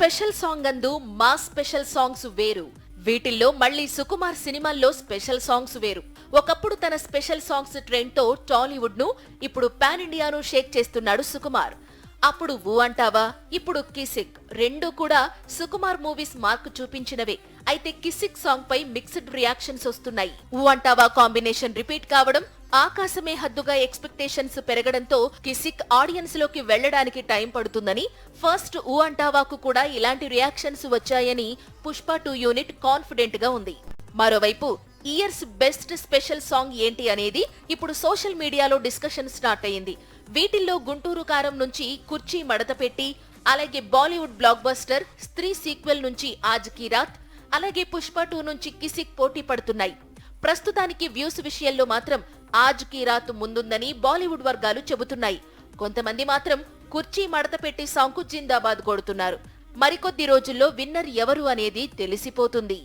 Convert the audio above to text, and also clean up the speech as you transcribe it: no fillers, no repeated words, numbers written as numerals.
Special song అందు మా special songs వేరు. వీటిల్లో మళ్లీ సుకుమార్ సినిమాల్లో స్పెషల్ సాంగ్స్ వేరు. ఒకప్పుడు తన స్పెషల్ సాంగ్స్ ట్రెండ్ తో టాలీవుడ్ ను, ఇప్పుడు పాన్ ఇండియాను షేక్ చేస్తున్నాడు సుకుమార్. అప్పుడు ఊ అంటావా, ఇప్పుడు కిసిక్ రెండూ కూడా సుకుమార్ మూవీస్ మార్క్ చూపించినవే. అయితే కిసిక్ సాంగ్ పై మిక్స్డ్ రియాక్షన్స్ వస్తున్నాయి. ఊ అంటావా కాంబినేషన్ రిపీట్ కావడం, ఆకాశమే హద్దుగా ఎక్స్పెక్టేషన్స్ పెరగడంతో కిసిక్ ఆడియన్స్ లోకి వెళ్లడానికి టైం పడుతుందని, ఫస్ట్ ఊ అంటావాకు కూడా ఇలాంటి రియాక్షన్స్ వచ్చాయని పుష్ప 2 యూనిట్ కాన్ఫిడెంట్ గా ఉంది. మరోవైపు ఇయర్స్ బెస్ట్ స్పెషల్ సాంగ్ ఏంటి అనేది ఇప్పుడు సోషల్ మీడియాలో డిస్కషన్ స్టార్ట్ అయ్యింది. వీటిల్లో గుంటూరు కారం నుంచి కుర్చీ మడత పెట్టి, అలాగే బాలీవుడ్ బ్లాక్ బస్టర్ స్త్రీ సీక్వెల్ నుంచి ఆజ్ కీ రాత్, అలాగే పుష్ప 2 నుంచి కిసిక్ పోటీ పడుతున్నాయి. ప్రస్తుతానికి వ్యూస్ విషయంలో మాత్రం ఆజ్ కీ రాత్ ముందుందని బాలీవుడ్ వర్గాలు చెబుతున్నాయి. కొంతమంది మాత్రం కుర్చీ మడత పెట్టి సాంగ్ కు జిందాబాద్ కొడుతున్నారు. మరికొద్ది రోజుల్లో విన్నర్ ఎవరు అనేది తెలిసిపోతుంది.